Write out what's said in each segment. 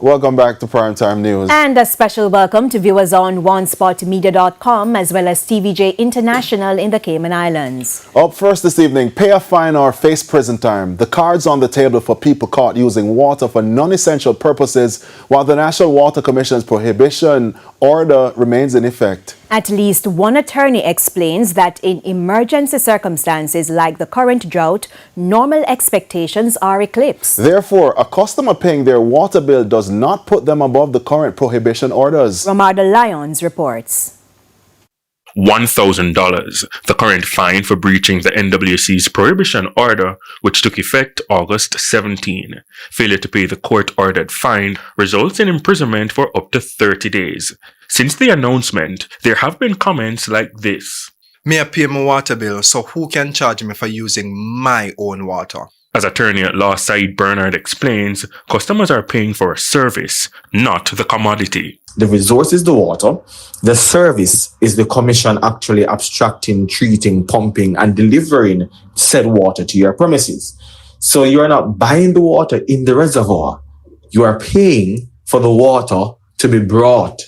Welcome back to Primetime News. And a special welcome to viewers on onespotmedia.com as well as TVJ International in the Cayman Islands. Up first this evening, pay a fine or face prison time. The cards on the table for people caught using water for non-essential purposes while the National Water Commission's prohibition order remains in effect. At least one attorney explains that in emergency circumstances like the current drought, normal expectations are eclipsed. Therefore, a customer paying their water bill does not put them above the current prohibition orders. Ramarda Lyons reports. $1,000, the current fine for breaching the NWC's prohibition order, which took effect August 17. Failure to pay the court-ordered fine results in imprisonment for up to 30 days. Since the announcement, there have been comments like this. May I pay my water bill, so who can charge me for using my own water? As attorney at law Said Bernard explains, customers are paying for a service, not the commodity. The resource is the water. The service is the commission actually abstracting, treating, pumping, and delivering said water to your premises. So you are not buying the water in the reservoir. You are paying for the water to be brought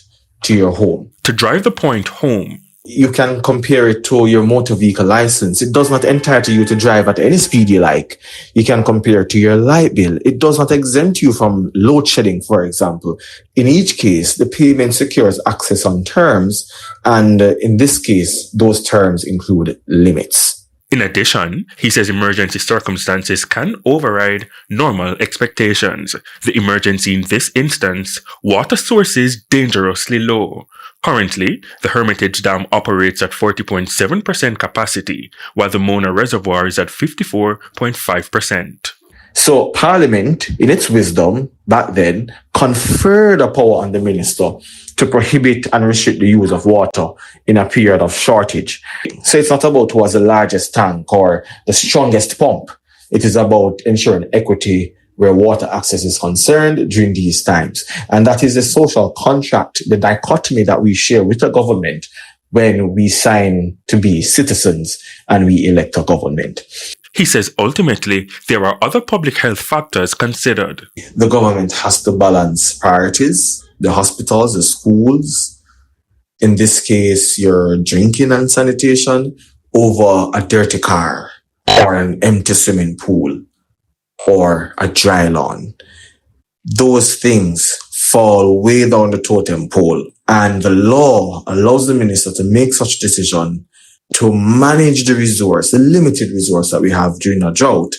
to your home. To drive the point home, you can compare it to your motor vehicle license. It does not entitle you to drive at any speed you like. You can compare it to your light bill. It does not exempt you from load shedding, for example. In each case, the payment secures access on terms, and in this case, those terms include limits. In addition, he says emergency circumstances can override normal expectations. The emergency in this instance, water sources dangerously low. Currently, the Hermitage Dam operates at 40.7% capacity, while the Mona Reservoir is at 54.5%. So Parliament, in its wisdom back then, conferred a power on the minister to prohibit and restrict the use of water in a period of shortage. So it's not about who has the largest tank or the strongest pump. It is about ensuring equity where water access is concerned during these times. And that is the social contract, the dichotomy that we share with the government when we sign to be citizens and we elect a government. He says ultimately, there are other public health factors considered. The government has to balance priorities, the hospitals, the schools, in this case, your drinking and sanitation, over a dirty car or an empty swimming pool or a dry lawn. Those things fall way down the totem pole, and the law allows the minister to make such decision to manage the resource, the limited resource that we have during a drought,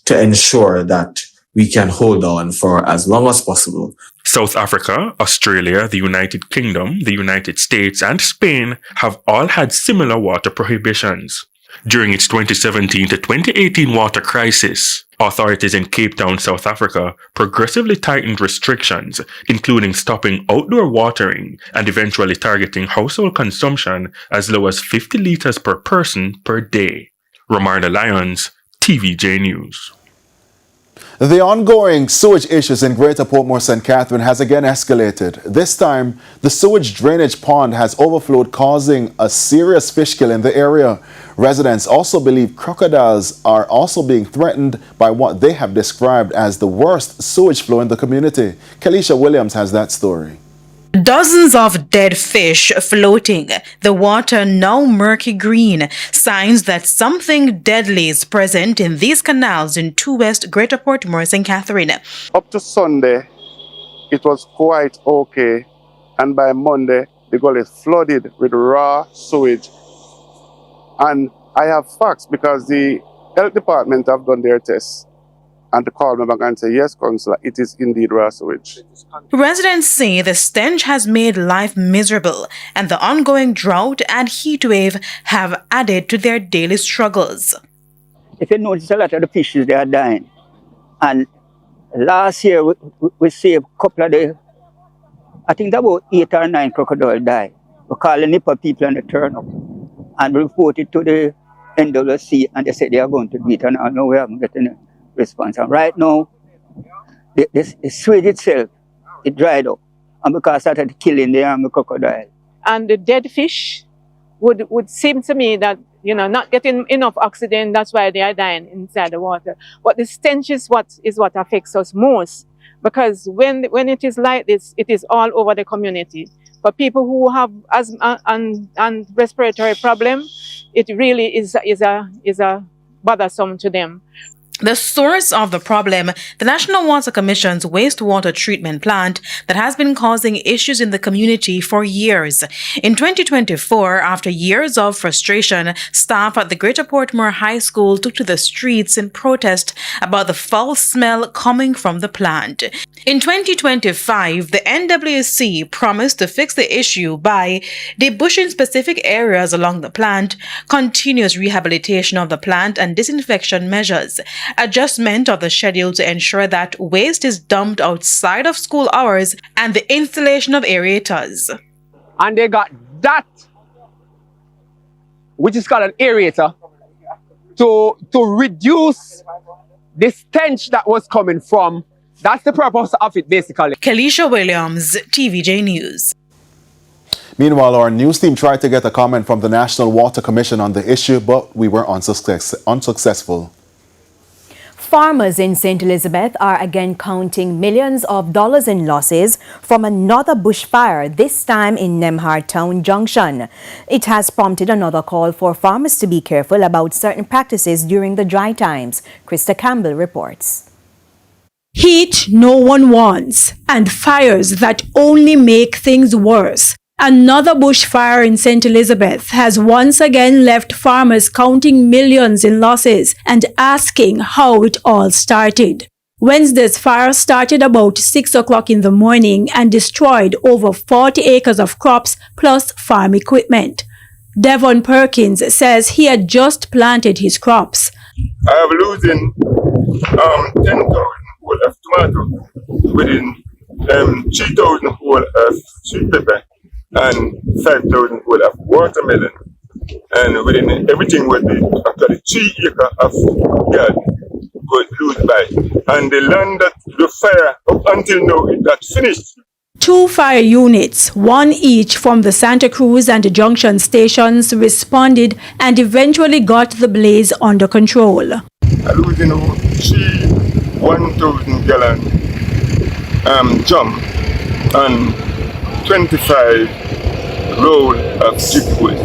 to ensure that we can hold on for as long as possible. South Africa, Australia, the United Kingdom, the United States, and Spain have all had similar water prohibitions. During its 2017 to 2018 water crisis, authorities in Cape Town, South Africa, progressively tightened restrictions, including stopping outdoor watering and eventually targeting household consumption as low as 50 litres per person per day. Ramarda Lyons, TVJ News. The ongoing sewage issues in Greater Portmore St. Catherine has again escalated. This time, the sewage drainage pond has overflowed, causing a serious fish kill in the area. Residents also believe crocodiles are also being threatened by what they have described as the worst sewage flow in the community. Kelisha Williams has that story. Dozens of dead fish floating, the water now murky green, signs that something deadly is present in these canals in 2 West Greater Portmore St. Catherine. Up to Sunday, it was quite okay, and by Monday, the gully is flooded with raw sewage. And I have facts because the health department have done their tests. And to call me back and say, yes, Councillor, it is indeed raw sewage. Residents say the stench has made life miserable, and the ongoing drought and heat wave have added to their daily struggles. If you notice, a lot of the fishes, they are dying. And last year, we saved a couple of the, I think about 8 or 9 crocodiles died. We called the Nipper people and they turn up. And we reported to the NWC, and they said they are going to do it, and I know we haven't gotten a response. And right now, the sewage itself, it dried up. And because of the killing the crocodile. And the dead fish would seem to me that, you know, not getting enough oxygen, that's why they are dying inside the water. But the stench is what affects us most. because when it is like this, it is all over the community. For people who have asthma and respiratory problem, it really is a bothersome to them. The source of the problem, the National Water Commission's wastewater treatment plant that has been causing issues in the community for years. In 2024, after years of frustration, staff at the Greater Portmore High School took to the streets in protest about the foul smell coming from the plant. In 2025, the NWC promised to fix the issue by debushing specific areas along the plant, continuous rehabilitation of the plant and disinfection measures, adjustment of the schedule to ensure that waste is dumped outside of school hours, and the installation of aerators. And they got that, which is called an aerator, to reduce the stench that was coming from. That's the purpose of it, basically. Kelisha Williams, TVJ News. Meanwhile, our news team tried to get a comment from the National Water Commission on the issue, but we were unsuccessful. Farmers in St. Elizabeth are again counting millions of dollars in losses from another bushfire, this time in Nemhard Town Junction. It has prompted another call for farmers to be careful about certain practices during the dry times. Krista Campbell reports. Heat no one wants, and fires that only make things worse. Another bushfire in St. Elizabeth has once again left farmers counting millions in losses and asking how it all started. Wednesday's fire started about 6 o'clock in the morning and destroyed over 40 acres of crops plus farm equipment. Devon Perkins says he had just planted his crops. I am losing 10,000 whole of tomato, within 3,000 whole of sweet pepper, and 5,000 whole of watermelon. And within everything would be actually 3 acres of yard would lose by. And the land that the fire up until now it got finished. 2 fire units, one each from the Santa Cruz and the Junction stations, responded and eventually got the blaze under control. I losing 1,000 gallon drum and 25 roll of drip hose.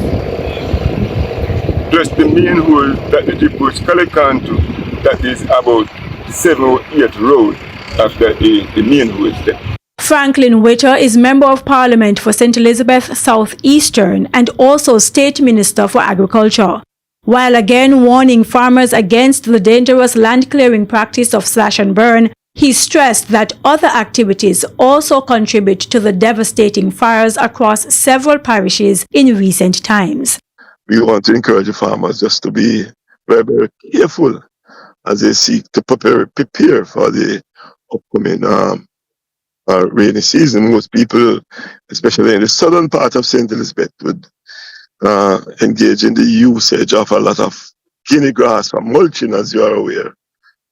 Plus the main hole that the drip hose collect onto, that is about 7 or 8 roll after the main hose there. Franklin Witter is Member of Parliament for St. Elizabeth Southeastern and also State Minister for Agriculture. While again warning farmers against the dangerous land clearing practice of slash and burn, he stressed that other activities also contribute to the devastating fires across several parishes in recent times. We want to encourage the farmers just to be very, very careful as they seek to prepare for the upcoming rainy season. Most people, especially in the southern part of St. Elizabeth, would engage in the usage of a lot of guinea grass for mulching, as you are aware.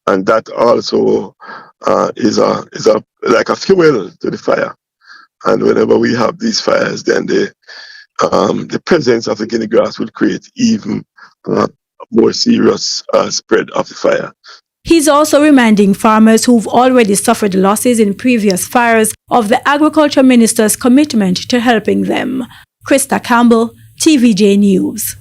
And that also is like a fuel to the fire. And whenever we have these fires, then the presence of the guinea grass will create even more serious spread of the fire. He's also reminding farmers who've already suffered losses in previous fires of the Agriculture Minister's commitment to helping them. Krista Campbell, TVJ News.